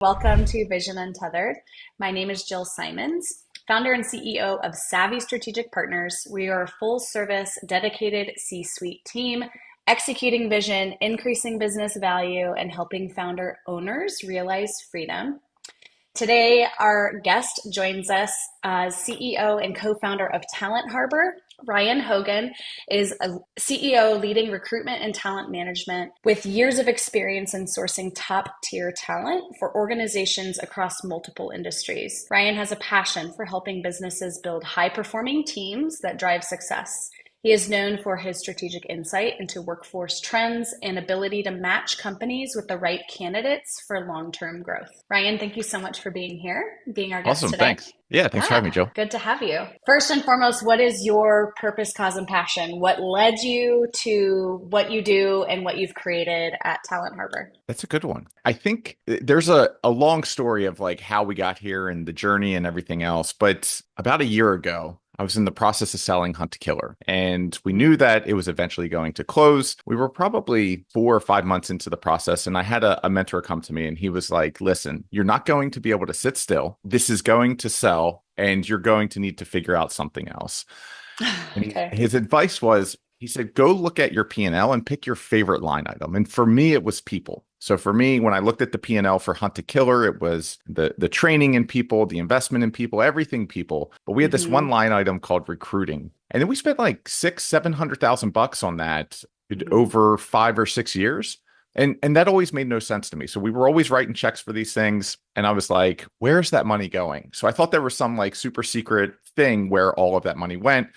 Welcome to Vision Untethered. My name is Jill Simonds, founder and CEO of Savvy Strategic Partners. We are a full service, dedicated C suite team executing vision, increasing business value, and helping founder owners realize freedom. Today, our guest joins us as CEO and co-founder of Talent Harbor. Ryan Hogan is a CEO leading recruitment and talent management with years of experience in sourcing top-tier talent for organizations across multiple industries. Ryan has a passion for helping businesses build high-performing teams that drive success. He is known for his strategic insight into workforce trends and ability to match companies with the right candidates for long-term growth. Ryan, thank you so much for being here, being our guest Awesome. today. Thanks. Yeah. Thanks for having me, Joe. Good to have you. First and foremost, what is your purpose, cause, and passion? What led you to what you do and what you've created at Talent Harbor? That's a good one. I think there's a long story of like how we got here and the journey and everything else. But about a year ago, I was in the process of selling Hunt to Killer, and we knew that it was eventually going to close. We were probably 4 or 5 months into the process, and I had a mentor come to me, and he was like, listen, you're not going to be able to sit still. This is going to sell, and you're going to need to figure out something else. And Okay. his advice was, he said, go look at your P&L and pick your favorite line item. And for me, it was people. So for me, when I looked at the P&L for Hunt to Killer, it was the training in people, the investment in people, everything people. But we had this one Mm-hmm. line item called recruiting. And then we spent like 600,000-700,000 bucks on that Mm-hmm. over 5 or 6 years. And that always made no sense to me. So we were always writing checks for these things. And I was like, where's that money going? So I thought there was some like super secret thing where all of that money went.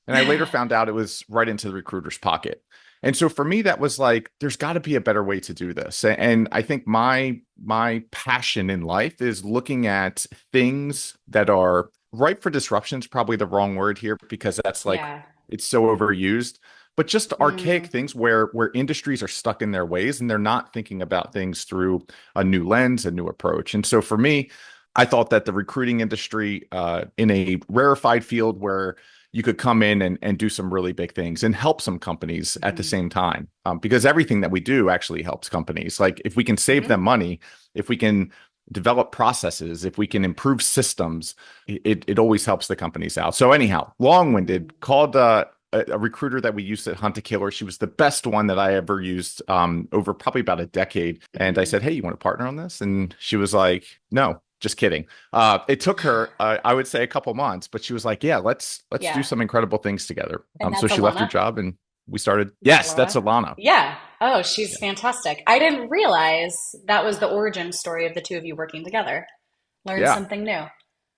And I later found out it was right into the recruiter's pocket. And so for me, that was like, there's got to be a better way to do this. And I think my passion in life is looking at things that are ripe for disruption is probably the wrong word here because that's like Yeah. it's so overused. But just archaic Mm. things where industries are stuck in their ways and they're not thinking about things through a new lens, a new approach. And so for me, I thought that the recruiting industry in a rarefied field where you could come in and do some really big things and help some companies at the Mm-hmm. same time. Because everything that we do actually helps companies. Like if we can save them money, if we can develop processes, if we can improve systems, it always helps the companies out. So anyhow, Mm-hmm. long-winded, called a recruiter that we used at Hunt to Killer. She was the best one that I ever used over probably about a decade. And I Mm-hmm. said, hey, you want to partner on this? And she was like, no. Just kidding. It took her, I would say, a couple months, but she was like, "Yeah, let's do Yeah. some incredible things together." And So that's she left her Alana. job and we started. That's Yes, that's Alana. Alana. Yeah. Oh, she's Yeah, fantastic. I didn't realize that was the origin story of the two of you working together. Learned yeah, something new.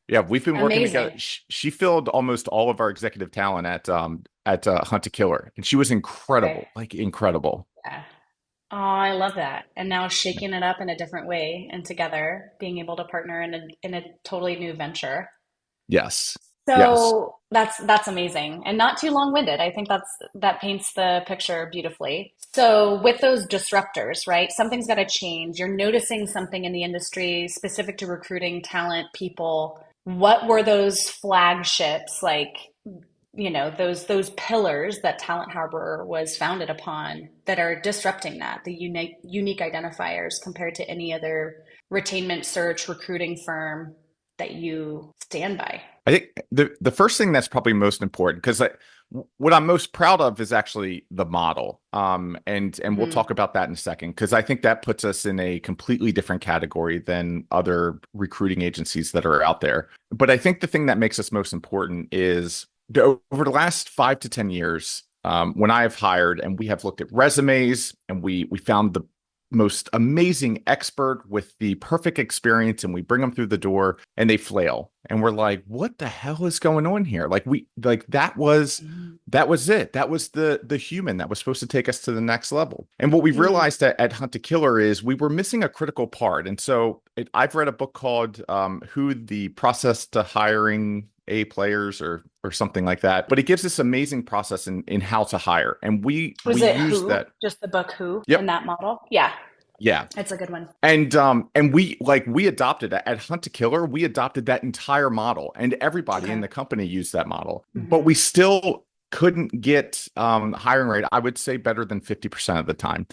yeah. We've been working together. Amazing. She filled almost all of our executive talent at Hunt to Killer, and she was Okay. incredible, like incredible. Yeah. Oh, I love that. And now shaking it up in a different way and together being able to partner in a totally new venture. Yes, yes. So that's amazing and not too long-winded. I think that paints the picture beautifully. So with those disruptors, right? Something's got to change. You're noticing something in the industry specific to recruiting talent, people. What were those flagships like, those pillars that Talent Harbor was founded upon that are disrupting that, the unique identifiers compared to any other retainment search recruiting firm that you stand by? I think the first thing that's probably most important because what I'm most proud of is actually the model. And we'll Hmm. talk about that in a second because I think that puts us in a completely different category than other recruiting agencies that are out there. But I think the thing that makes us most important is over the last 5 to 10 years, when I have hired and we have looked at resumes and we found the most amazing expert with the perfect experience and we bring them through the door and they flail and we're like what the hell is going on here that was it, that was the human that was supposed to take us to the next level. And what we Mm. realized at Hunt to Killer is we were missing a critical part. And so I've read a book called Who the Process to Hiring A Players or something like that, but it gives this amazing process in how to hire, and we Was it use Who? that. Just the book Who in Yep. that model? Yeah, Yeah. it's a good one. And we adopted it at Hunt to Killer. We adopted that entire model, and everybody in Okay. the company used that model. But Hmm. we still couldn't get hiring rate, I would say, better than 50% of the time.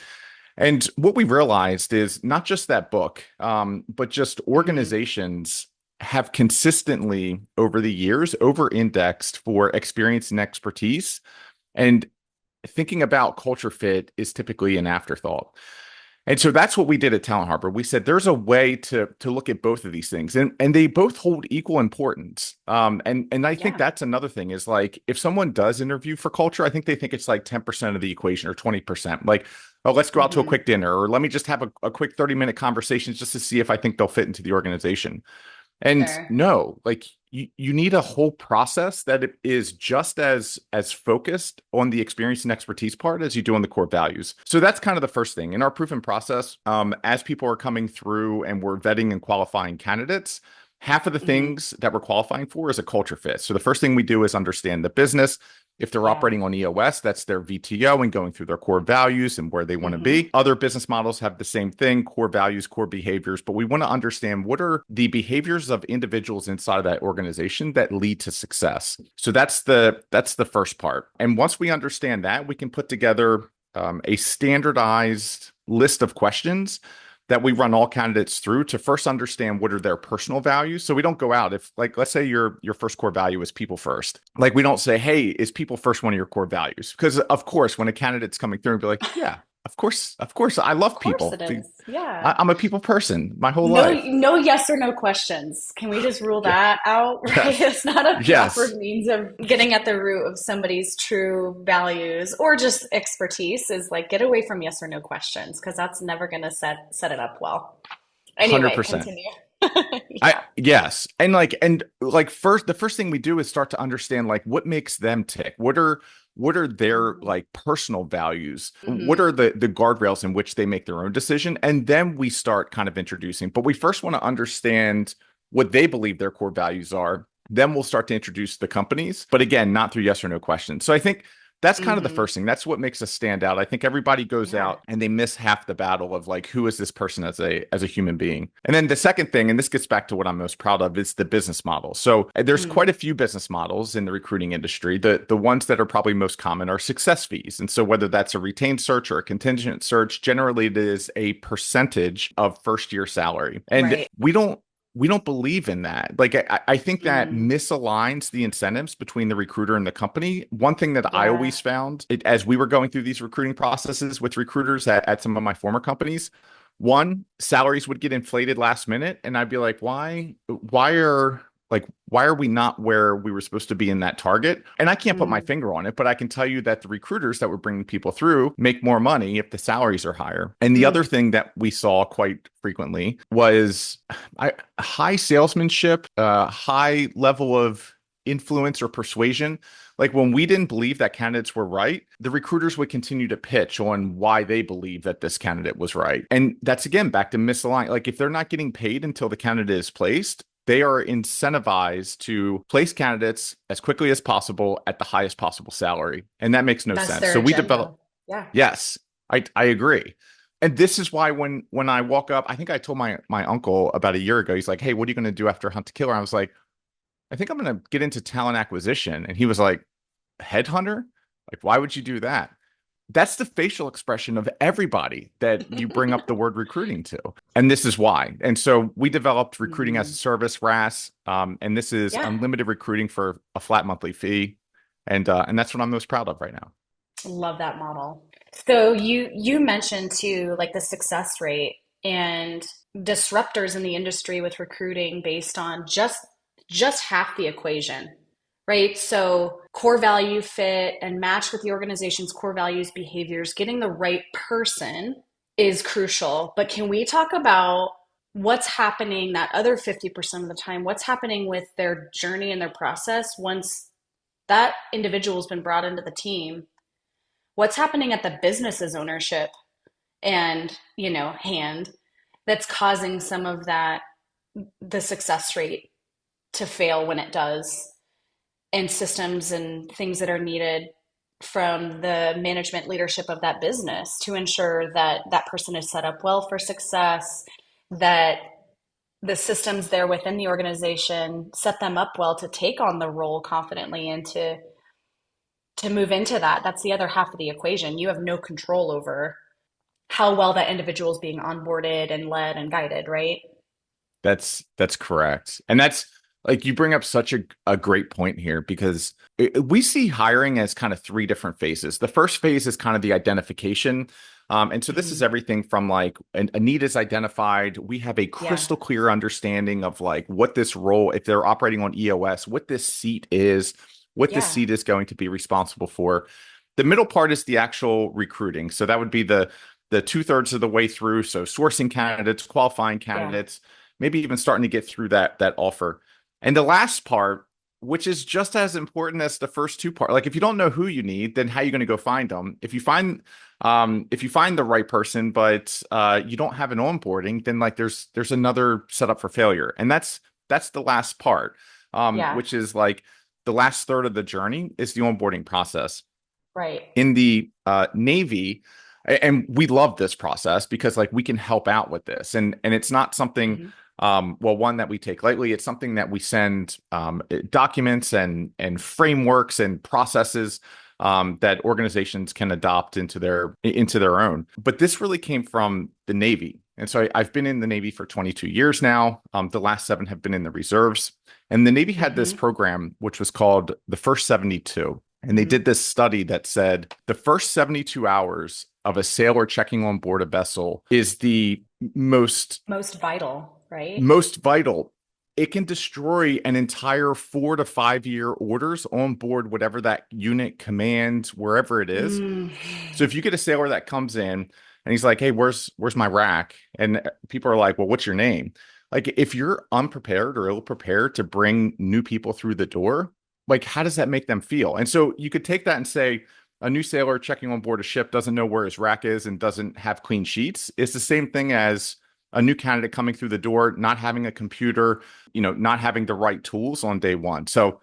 And what we realized is not just that book, but just Hmm. organizations have consistently over the years over-indexed for experience and expertise. And thinking about culture fit is typically an afterthought. And so that's what we did at Talent Harbor. We said there's a way to look at both of these things, and they both hold equal importance. And I think Yeah. that's another thing is like if someone does interview for culture, I think they think it's like 10% of the equation or 20%. Like, oh, let's go out to a Hmm. quick dinner, or let me just have a quick 30-minute conversation just to see if I think they'll fit into the organization. And Sure. no, like you need a whole process that it is just as focused on the experience and expertise part as you do on the core values. So that's kind of the first thing in our proven process. As people are coming through and we're vetting and qualifying candidates, half of the Hmm. things that we're qualifying for is a culture fit. So the first thing we do is understand the business. If they're Yeah. operating on EOS, that's their VTO and going through their core values and where they want to Hmm. be. Other business models have the same thing, core values, core behaviors, but we want to understand what are the behaviors of individuals inside of that organization that lead to success. So that's the first part. And once we understand that, we can put together a standardized list of questions that we run all candidates through to first understand what are their personal values. So we don't go out if like let's say your first core value is people first. Like we don't say, "Hey, is people first one of your core values?" Because of course, when a candidate's coming through and be like, "Yeah, of course, I Of love course people. it is. I, Yeah. I'm a people person my whole No, life." no yes or no questions. Can we just rule Yeah. that out, right? Yes. It's not a proper Yes. means of getting at the root of somebody's true values or just expertise is like get away from yes or no questions because that's never going to set it up well. Anyway, 100%. continue. I Yeah. yes. And like first the first thing we do is start to understand like what makes them tick. What are their Mm-hmm. like personal values? What Mm-hmm. are the guardrails in which they make their own decision? And then we start kind of introducing. But we first want to understand what they believe their core values are. Then we'll start to introduce the companies, but again, not through yes or no questions. So I think that's kind of the Mm-hmm. first thing. That's what makes us stand out. I think everybody goes Yeah. out and they miss half the battle of like who is this person as a human being. And then the second thing, and this gets back to what I'm most proud of, is the business model. So there's Mm. quite a few business models in the recruiting industry. The ones that are probably most common are success fees. And so whether that's a retained search or a contingent search, generally it is a percentage of first year salary. And Right. we don't believe in that. Like I think that Mm. misaligns the incentives between the recruiter and the company. One thing that I Yeah. always found as we were going through these recruiting processes with recruiters at some of my former companies, one, salaries would get inflated last minute, and I'd be like, why are we not where we were supposed to be in that target? And I can't put my Mm. finger on it, but I can tell you that the recruiters that were bringing people through make more money if the salaries are higher. And the other Mm. thing that we saw quite frequently was high salesmanship, high level of influence or persuasion. Like when we didn't believe that candidates were right, the recruiters would continue to pitch on why they believe that this candidate was right. And that's again back to misalign. Like if they're not getting paid until the candidate is placed, they are incentivized to place candidates as quickly as possible at the highest possible salary. And that makes no That's sense. their So we develop, agenda. Yeah. yes, I agree. And this is why when I walk up, I think I told my uncle about a year ago, he's like, "Hey, what are you going to do after Hunt to Killer?" I was like, "I think I'm going to get into talent acquisition." And he was like, "Headhunter? Like, why would you do that?" That's the facial expression of everybody that you bring up the word recruiting to. And this is why. And so we developed recruiting as a Mm. service, RAS, and this is Yeah. unlimited recruiting for a flat monthly fee. And that's what I'm most proud of right now. Love that model. So you mentioned too like the success rate and disruptors in the industry with recruiting based on just half the equation, right? So core value fit and match with the organization's core values, behaviors, getting the right person is crucial. But can we talk about what's happening that other 50% of the time? What's happening with their journey and their process once that individual has been brought into the team? What's happening at the business's ownership and hand that's causing some of that the success rate to fail when it does, and systems and things that are needed from the management leadership of that business to ensure that that person is set up well for success, that the systems there within the organization set them up well to take on the role confidently and to move into that. That's the other half of the equation. You have no control over. how well that individual is being onboarded and led and guided, right? That's correct. And that's like you bring up such a great point here because we see hiring as kind of three different phases. The first phase is kind of the identification. And so this is Hmm. everything from like a need is identified. We have a Yeah, crystal clear understanding of like what this role, if they're operating on EOS, what this seat is, what this yeah, seat is going to be responsible for. The middle part is the actual recruiting. So that would be the two-thirds of the way through. So sourcing candidates, qualifying yeah. candidates, maybe even starting to get through that offer. And the last part, which is just as important as the first two part, like if you don't know who you need, then how are you going to go find them? If you find the right person, but you don't have an onboarding, then like there's another setup for failure, and that's the last part, Yeah, which is like the last third of the journey is the onboarding process right. in the Navy. And we love this process because like we can help out with this, and it's not something Hmm. well, one that we take lightly. It's something that we send documents and frameworks and processes that organizations can adopt into their own. But this really came from the Navy. And so I've been in the Navy for 22 years now. The last 7 have been in the reserves. And the Navy had this Hmm. program, which was called the First 72. And they Hmm. did this study that said the first 72 hours of a sailor checking on board a vessel is the most Most vital, right? most vital. It can destroy an entire 4 to 5 year orders on board whatever that unit commands, wherever it is. Mm. So if you get a sailor that comes in and he's like, "Hey, where's my rack?" and people are like, "Well, what's your name?" Like if you're unprepared or ill prepared to bring new people through the door, like how does that make them feel? And so you could take that and say a new sailor checking on board a ship doesn't know where his rack is and doesn't have clean sheets. It's the same thing as a new candidate coming through the door, not having a computer, not having the right tools on day one. So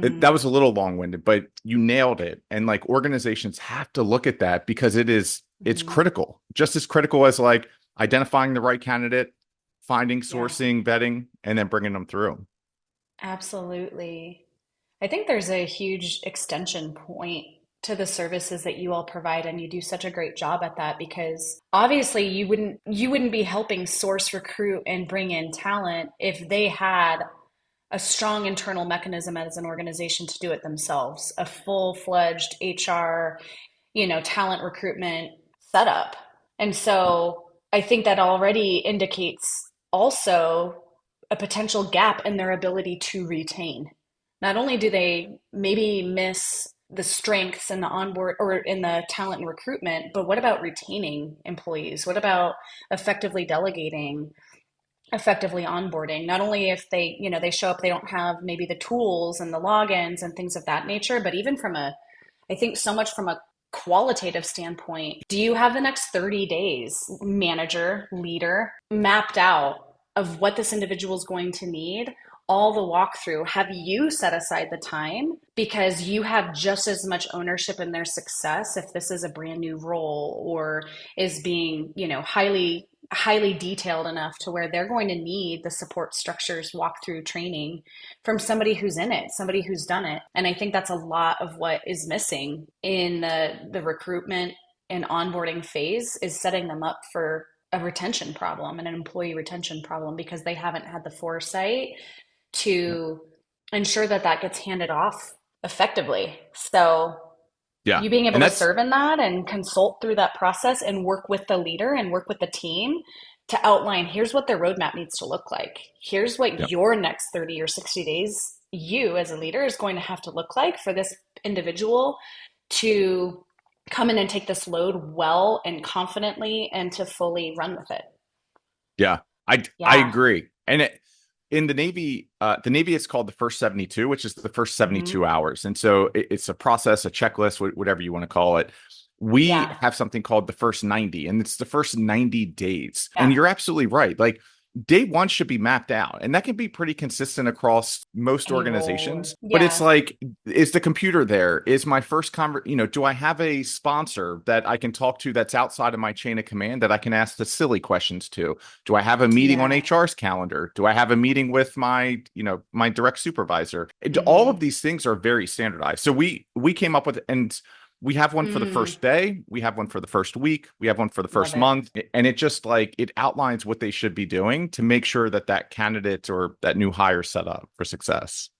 that Mm. was a little long-winded, but you nailed it. And like organizations have to look at that because it's Mhm. critical, just as critical as like identifying the right candidate, finding, Yeah, sourcing, vetting, and then bringing them through. absolutely. I think there's a huge extension point to the services that you all provide, and you do such a great job at that because obviously you wouldn't be helping source, recruit, and bring in talent if they had a strong internal mechanism as an organization to do it themselves, a full-fledged HR, talent recruitment setup. And so I think that already indicates also a potential gap in their ability to retain. Not only do they maybe miss the strengths in the onboard or in the talent and recruitment, but what about retaining employees? What about effectively delegating, effectively onboarding? Not only if they show up, they don't have maybe the tools and the logins and things of that nature, but even I think so much from a qualitative standpoint. Do you have the next 30 days, manager, leader, mapped out of what this individual is going to need? All the walkthrough, have you set aside the time because you have just as much ownership in their success if this is a brand new role or is being, highly detailed enough to where they're going to need the support structures, walkthrough training from somebody who's in it, somebody who's done it. And I think that's a lot of what is missing in the recruitment and onboarding phase is setting them up for a retention problem and an employee retention problem because they haven't had the foresight Yeah. to ensure that that gets handed off effectively. So Yeah. you being able And to that's serve in that and consult through that process and work with the leader and work with the team to outline here's what their roadmap needs to look like. Here's yeah. what your next 30 or 60 days, you as a leader, is going to have to look like for this individual to come in and take this load well and confidently and to fully run with it. Yeah, I Yeah. agree. And in the Navy, it's called the first 72, which is the first Hmm. 72 hours. And so it's a process, a checklist, whatever you want to call it. We Yeah. have something called the first 90, and it's the first 90 days. And Yeah. you're absolutely right. Like day one should be mapped out, and that can be pretty consistent across most Any role. organizations. But it's Yeah. like, is the computer there? Is my first do I have a sponsor that I can talk to that's outside of my chain of command that I can ask the silly questions to? Do I have a meeting on Yeah. HR's calendar? Do I have a meeting with my direct supervisor? All of Hmm. these things are very standardized. So we came up with, and we have one for the Mm, first day, we have one for the first week, we have one for the love first it. month, and it just like it outlines what they should be doing to make sure that that candidate or that new hire set up for success.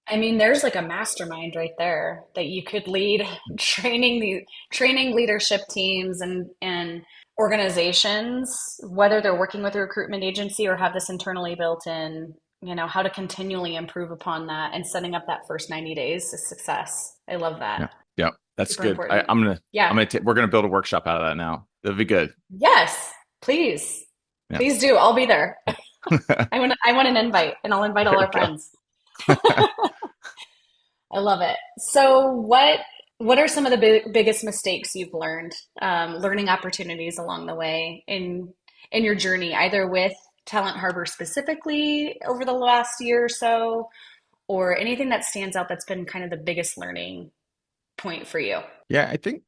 I mean, there's like a mastermind right there that you could lead training leadership teams and organizations, whether they're working with a recruitment agency or have this internally built in, how to continually improve upon that and setting up that first 90 days of success. I love that. Yeah, yeah, that's Super good. important. I'm Yeah. gonna we're gonna build a workshop out of that now. That'd be good. Yes, please. Yeah, Please do. I'll be there. there I want an invite and I'll invite all we our go. friends. I love it. So what are some of the biggest mistakes you've learned, learning opportunities along the way in your journey, either with Talent Harbor specifically over the last year or so, or anything that stands out that's been kind of the biggest learning point for you? Yeah, I think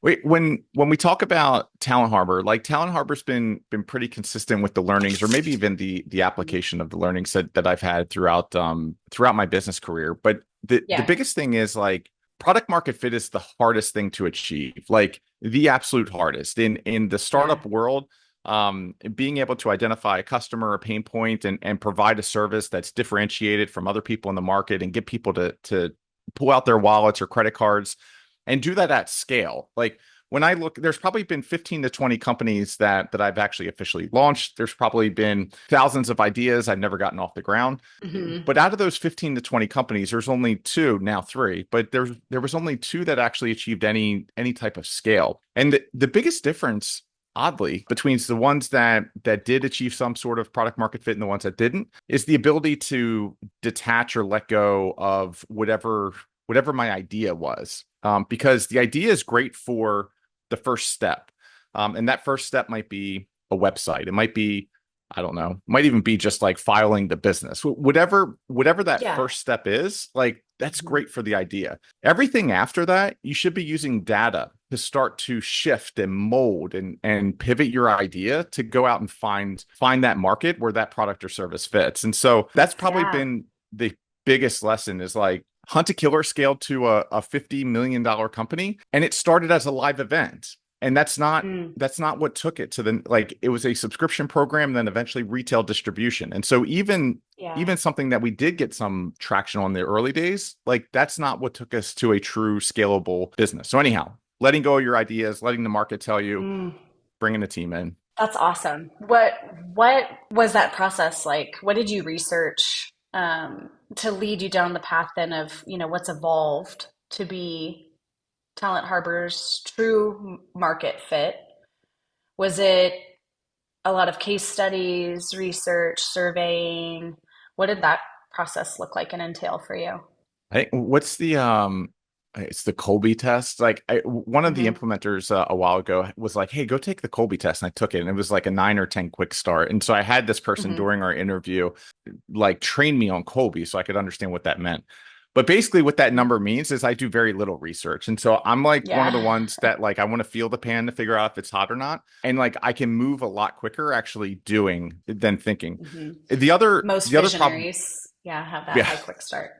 wait, when we talk about Talent Harbor, like Talent Harbor's been pretty consistent with the learnings, or maybe even the application of the learnings that I've had throughout my business career. But the Yeah, biggest thing is like product market fit is the hardest thing to achieve, like the absolute hardest in the yeah, startup world. Being able to identify a customer, a pain point, and provide a service that's differentiated from other people in the market and get people to pull out their wallets or credit cards and do that at scale. Like when I look, there's probably been 15 to 20 companies that I've actually officially launched. There's probably been thousands of ideas I've never gotten off the ground. hmm, But out of those 15 to 20 companies, there's only two, now three, but there was only two that actually achieved any type of scale. And the biggest difference oddly between the ones that did achieve some sort of product market fit and the ones that didn't is the ability to detach or let go of whatever my idea was. Because the idea is great for the first step. And that first step might be a website. It might be, I don't know, might even be just like filing the business. Whatever that yeah, first step is, like that's mhm, great for the idea. Everything after that, you should be using data to start to shift and mold and pivot your idea to go out and find that market where that product or service fits. And so that's probably yeah, been the biggest lesson is like Hunt a Killer scaled to a $50 million company, and it started as a live event. And mm, that's not what took it to the like it was a subscription program, then eventually retail distribution. And so yeah. even something that we did get some traction on the early days, like that's not what took us to a true scalable business. So anyhow, letting go of your ideas, letting the market tell you, Mm. bringing a team in. That's awesome. What was that process like? What did you research to lead you down the path then of, what's evolved to be Talent Harbor's true market fit? Was it a lot of case studies, research, surveying? What did that process look like and entail for you? I think what's the it's the Colby test. Like one of the Hmm. implementers a while ago was like, "Hey, go take the Colby test," and I took it, and it was like a 9 or 10 quick start. And so I had this person Hmm. during our interview, like train me on Colby, so I could understand what that meant. But basically, what that number means is I do very little research, and so I'm like one of the Yeah. ones that like I want to feel the pan to figure out if it's hot or not, and like I can move a lot quicker actually doing than thinking. Hmm. Most The other problem, visionaries, yeah, have that yeah. high quick start. Hmm.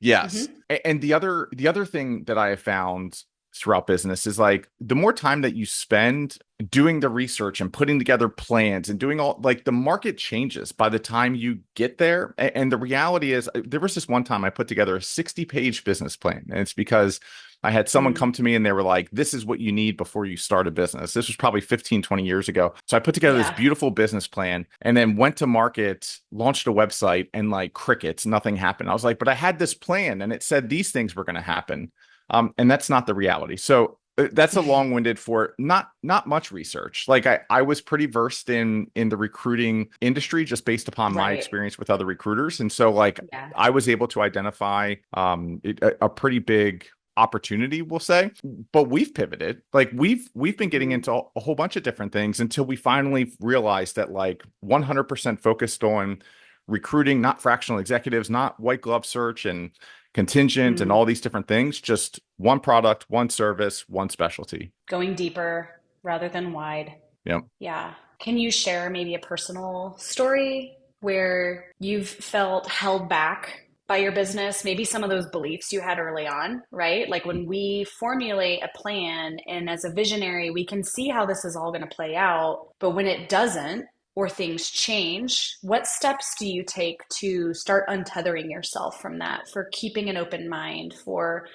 Yes. And the other thing that I have found throughout business is like the more time that you spend doing the research and putting together plans and doing all like the market changes by the time you get there. And the reality is there was this one time I put together a 60-page business plan. And it's because I had someone Mm. come to me and they were like, this is what you need before you start a business. This was probably 15, 20 years ago. So I put together this Yeah. beautiful business plan and then went to market, launched a website, and like crickets, nothing happened. I was like, but I had this plan and it said these things were going to happen. And that's not the reality. So that's a long-winded for not much research. Like I was pretty versed in the recruiting industry just based upon my Right. experience with other recruiters. And so like Yeah. I was able to identify a pretty big opportunity, we'll say. But we've pivoted. Like we've been getting Hmm. into a whole bunch of different things until we finally realized that like 100% focused on recruiting, not fractional executives, not white glove search and contingent and Mm. all these different things, just one product, one service, one specialty. Going deeper rather than wide. Yep. Yeah. Can you share maybe a personal story where you've felt held back by your business, maybe some of those beliefs you had early on, right? Like when we formulate a plan and as a visionary, we can see how this is all going to play out. But when it doesn't, or things change, what steps do you take to start untethering yourself from that, for keeping an open mind, for,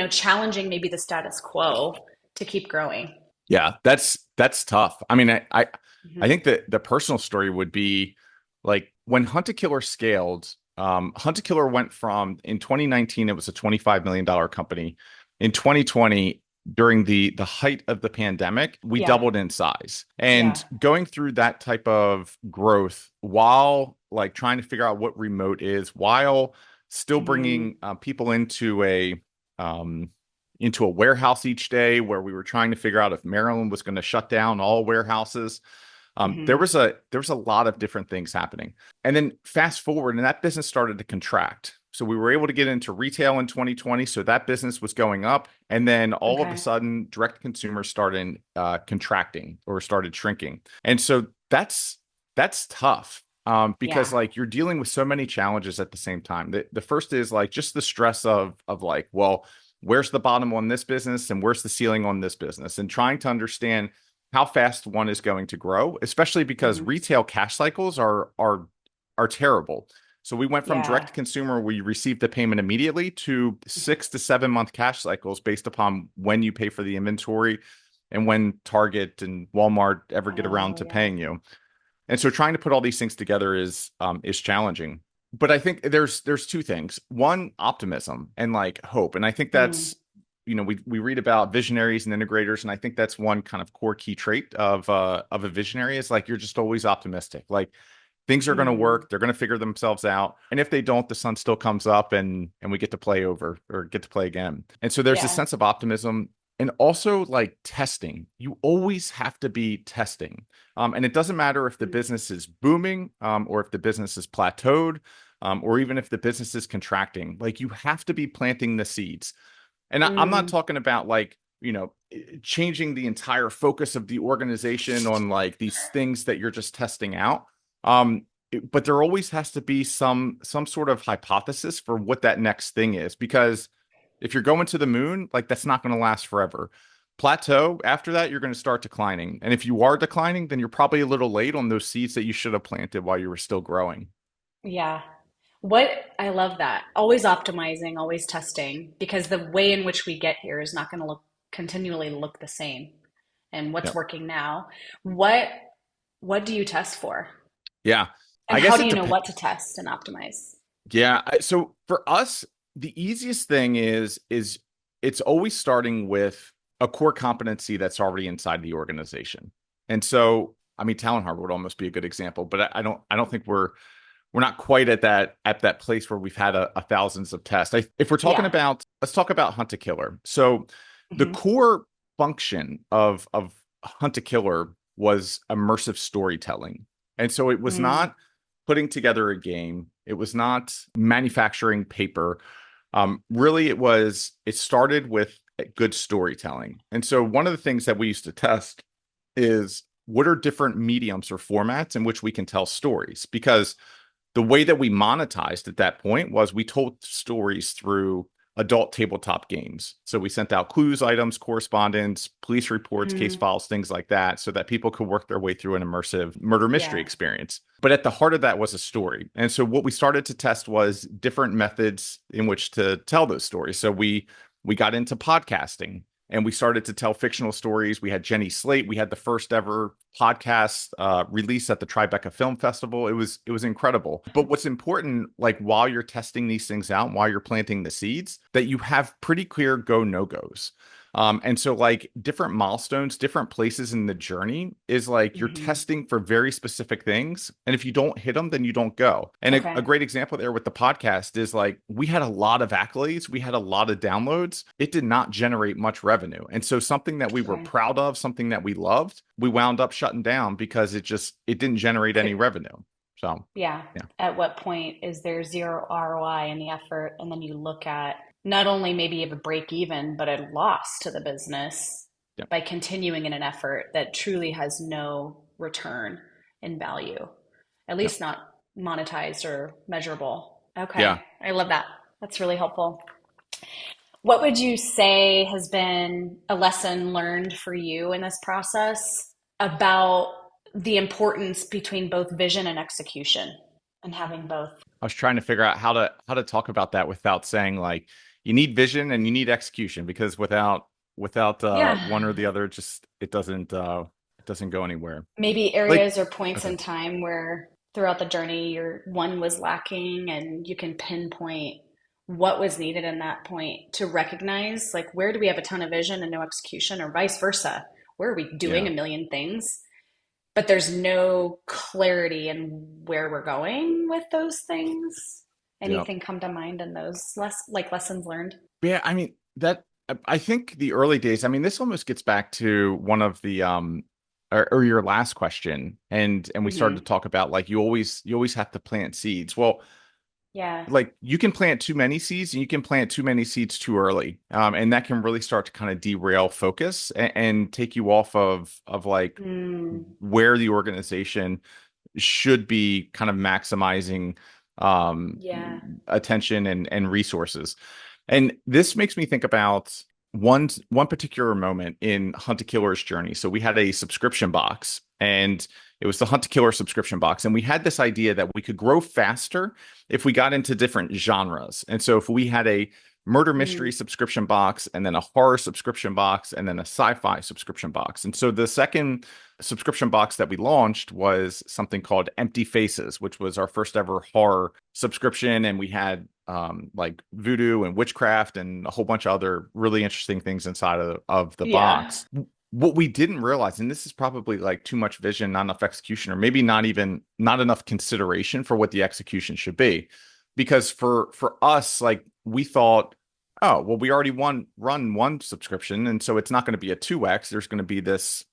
challenging maybe the status quo to keep growing? Yeah, that's tough. I mean, I Hmm. think that the personal story would be like when Hunt a Killer scaled. Hunt a Killer went from in 2019, it was a $25 million company. In 2020, during the height of the pandemic, we Yeah. doubled in size. Yeah. And going through that type of growth while like trying to figure out what remote is, while still Hmm. bringing people um, into a warehouse each day where we were trying to figure out if Maryland was going to shut down all warehouses. There Hmm. was a lot of different things happening. And then fast forward, and that business started to contract. So we were able to get into retail in 2020. So that business was going up. And then all of a Okay. sudden, direct consumer started contracting or started shrinking. And so that's tough. Because Yeah. like you're dealing with so many challenges at the same time. The first is like just the stress of like, well, where's the bottom on this business and where's the ceiling on this business, and trying to understand how fast one is going to grow, especially because Hmm. retail cash cycles are terrible. So we went from direct Yeah. to consumer, we received the payment immediately, to 6 to 7 month cash cycles based upon when you pay for the inventory and when Target and Walmart ever get around Oh, to yeah. paying you. And so trying to put all these things together is challenging. But I think there's two things. One, optimism and like hope. And I think Mm. that's, we read about visionaries and integrators, and I think that's one kind of core key trait of a visionary is like you're just always optimistic. Like things are going to Mm. work, they're going to figure themselves out. And if they don't, the sun still comes up and we get to play over or get to play again. And so there's a Yeah. sense of optimism. And also like testing. You always have to be testing. And it doesn't matter if the Mm. business is booming, or if the business is plateaued, or even if the business is contracting. Like you have to be planting the seeds. And I'm not Mm. talking about like, changing the entire focus of the organization on like these things that you're just testing out. But there always has to be some sort of hypothesis for what that next thing is, because if you're going to the moon, like that's not going to last forever. Plateau, after that, you're going to start declining. And if you are declining, then you're probably a little late on those seeds that you should have planted while you were still growing. Yeah. What I love that. Always optimizing, always testing, because the way in which we get here is not going to continually look the same. And what's Yep. working now. What what do you test for? Yeah. And I how guess do it you know depends. what to test and optimize? Yeah. So for us, the easiest thing is it's always starting with a core competency that's already inside the organization. And so, I mean, Talent Harbor would almost be a good example, but I don't think we're not quite at that place where we've had a thousands of tests. If we're talking Yeah. about, let's talk about Hunt a Killer. So the Hmm. core function of Hunt a Killer was immersive storytelling. And so it was Mm. not putting together a game. It was not manufacturing paper. Really, it started with good storytelling. And so one of the things that we used to test is what are different mediums or formats in which we can tell stories? Because the way that we monetized at that point was we told stories through adult tabletop games. So we sent out clues, items, correspondence, police reports, case Mm. files, things like that, so that people could work their way through an immersive murder mystery Yeah. experience. But at the heart of that was a story. And so what we started to test was different methods in which to tell those stories. So we got into podcasting and we started to tell fictional stories. We had Jenny Slate. We had the first ever podcast release at the Tribeca Film Festival. It was incredible. But what's important, like while you're testing these things out, while you're planting the seeds, that you have pretty clear go no goes. And so like different milestones, different places in the journey is like you're Hmm. testing for very specific things. And if you don't hit them, then you don't go. And a Okay. great example there with the podcast is like we had a lot of accolades, we had a lot of downloads. It did not generate much revenue. And so something that we were Okay. proud of, something that we loved, we wound up shutting down because it didn't generate any Could, revenue. So yeah. yeah. At what point is there zero ROI in the effort? And then you look at not only maybe you have a break even, but a loss to the business Yeah. by continuing in an effort that truly has no return in value, at Yeah. least not monetized or measurable. Okay. Yeah. I love that. That's really helpful. What would you say has been a lesson learned for you in this process about the importance between both vision and execution and having both? I was trying to figure out how to talk about that without saying like you need vision and you need execution because without Yeah. one or the other, just it doesn't go anywhere. Maybe Like, areas or points okay. in time where throughout the journey your one was lacking and you can pinpoint what was needed in that point to recognize like where do we have a ton of vision and no execution or vice versa? Where are we doing Yeah. a million things, but there's no clarity in where we're going with those things? Yeah. Anything come to mind in those lessons learned? Yeah, I mean that I think the early days, I mean, this almost gets back to one of the or your last question and we started to Hmm. talk about like you always have to plant seeds. Well, Yeah. like you can plant too many seeds and you can plant too many seeds too early. And that can really start to kind of derail focus and take you off of like Mm, where the organization should be kind of maximizing um, yeah. attention and resources. And this makes me think about one particular moment in Hunt a Killer's journey. So we had a subscription box, and it was the Hunt a Killer subscription box, and we had this idea that we could grow faster if we got into different genres. And so if we had a murder mystery Mm, subscription box and then a horror subscription box and then a sci-fi subscription box. And so the second subscription box that we launched was something called Empty Faces, which was our first ever horror subscription. And we had like voodoo and witchcraft and a whole bunch of other really interesting things inside of the yeah. box. What we didn't realize, and this is probably like too much vision, not enough execution, or maybe not enough consideration for what the execution should be. Because for us, like we thought, oh, well, we already run one subscription, and so it's not going to be a 2x. There's going to be this,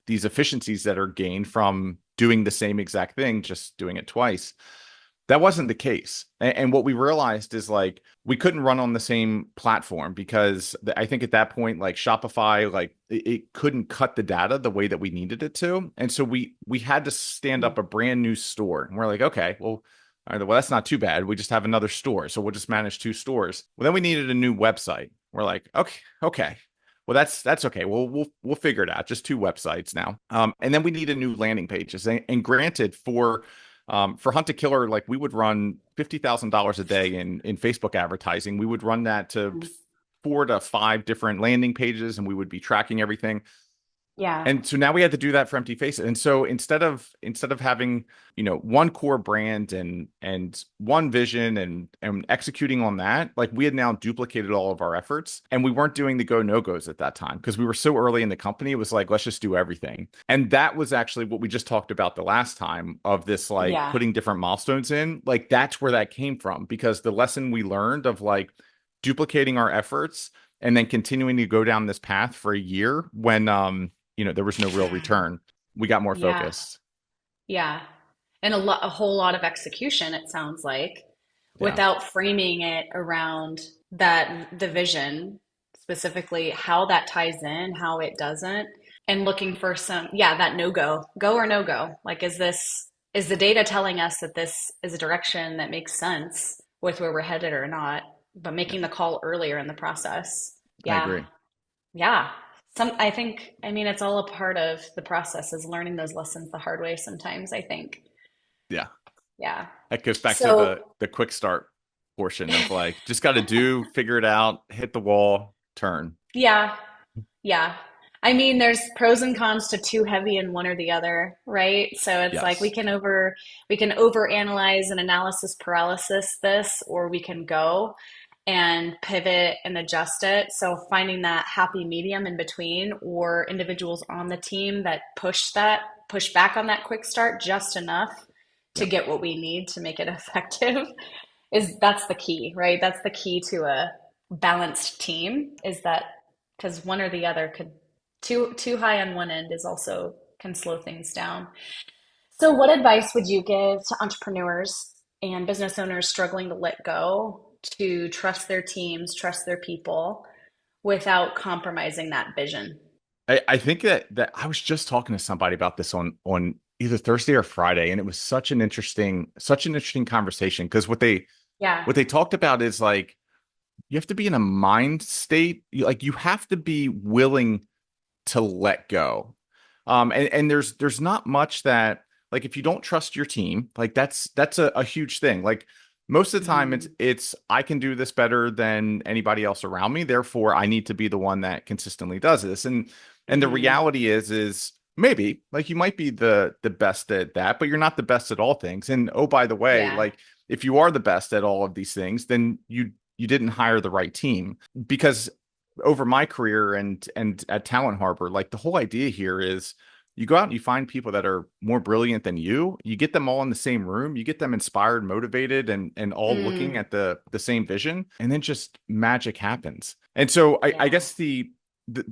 these efficiencies that are gained from doing the same exact thing, just doing it twice. That wasn't the case. And what we realized is like we couldn't run on the same platform because I think at that point, like Shopify, like it couldn't cut the data the way that we needed it to. And so we had to stand Mm, up a brand new store. And we're like, okay, well, all right, well, that's not too bad. We just have another store. So we'll just manage two stores. Well, then we needed a new website. We're like, okay. Well, that's okay. We'll figure it out. Just two websites now. And then we needed new landing pages. And granted, for Hunt a Killer, like we would run $50,000 a day in Facebook advertising. We would run that to mm. 4 to 5 different landing pages, and we would be tracking everything. Yeah. And so now we had to do that for Empty Faces. And so instead of having, one core brand and one vision and executing on that, like we had now duplicated all of our efforts and we weren't doing the go no goes at that time because we were so early in the company. It was like, let's just do everything. And that was actually what we just talked about the last time of this, like Yeah. putting different milestones in. Like that's where that came from because the lesson we learned of like duplicating our efforts and then continuing to go down this path for a year when there was no real return. We got more Yeah. focused. Yeah. And a whole lot of execution, it sounds like, Yeah. without framing it around the vision, specifically how that ties in, how it doesn't, and looking for some, yeah, that no go, go or no go. Like, is the data telling us that this is a direction that makes sense with where we're headed or not? But Yeah. making the call earlier in the process. I Yeah. agree. Yeah. I mean, it's all a part of the process is learning those lessons the hard way sometimes, I think. Yeah. Yeah. That goes back to So, the quick start portion of like just got to figure it out, hit the wall, turn. yeah. Yeah. I mean, there's pros and cons to too heavy in one or the other, right? So it's like Yes. we can overanalyze and analysis paralysis this, or we can go and pivot and adjust it. So finding that happy medium in between, or individuals on the team that push back on that quick start just enough to Yep. get what we need to make it effective that's the key, right? That's the key to a balanced team is that because one or the other could too high on one end is also can slow things down. So what advice would you give to entrepreneurs and business owners struggling to let go to trust their teams, trust their people without compromising that vision? I think that I was just talking to somebody about this on either Thursday or Friday, and it was such an interesting conversation because Yeah. What they talked about is like you have to be in a mind state, like you have to be willing to let go. And there's not much that like if you don't trust your team, like that's a huge thing. Like most of the time Hmm. it's I can do this better than anybody else around me. Therefore, I need to be the one that consistently does this. And the Hmm. reality is maybe like you might be the best at that, but you're not the best at all things. And oh, by the way, Yeah. like if you are the best at all of these things, then you didn't hire the right team because over my career and at Talent Harbor, like the whole idea here is you go out and you find people that are more brilliant than you get them all in the same room, you get them inspired, motivated, and all looking Mm. at the same vision, and then just magic happens. And so I Yeah. guess the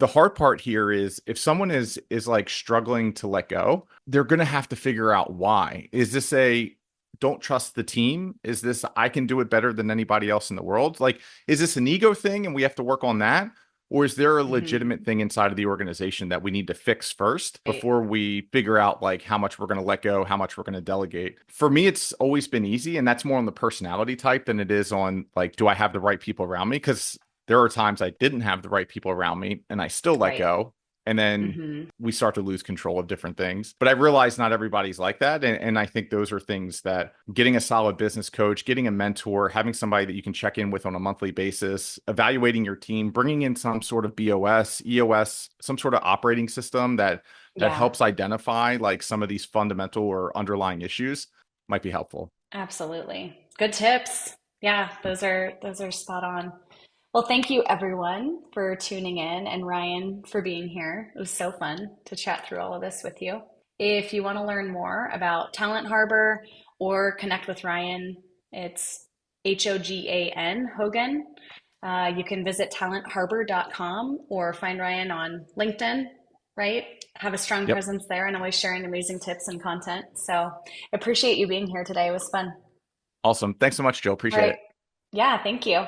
hard part here is if someone is like struggling to let go, they're gonna have to figure out why. Is this a don't trust the team? Is this I can do it better than anybody else in the world? Like, is this an ego thing and we have to work on that? Or is there a Hmm. legitimate thing inside of the organization that we need to fix first Right. before we figure out like how much we're going to let go, how much we're going to delegate? For me, it's always been easy, and that's more on the personality type than it is on like, do I have the right people around me? Because there are times I didn't have the right people around me and I still let Right. go. And then Hmm. we start to lose control of different things. But I realize not everybody's like that. And I think those are things that getting a solid business coach, getting a mentor, having somebody that you can check in with on a monthly basis, evaluating your team, bringing in some sort of BOS, EOS, some sort of operating system that Yeah. helps identify like some of these fundamental or underlying issues might be helpful. Absolutely. Good tips. Yeah, those are spot on. Well, thank you everyone for tuning in and Ryan for being here. It was so fun to chat through all of this with you. If you want to learn more about Talent Harbor or connect with Ryan, it's Hogan, Hogan. You can visit talentharbor.com or find Ryan on LinkedIn, right? Have a strong Yep. presence there and always sharing amazing tips and content. So appreciate you being here today. It was fun. Awesome. Thanks so much, Joe. All Appreciate right. it. Yeah, thank you.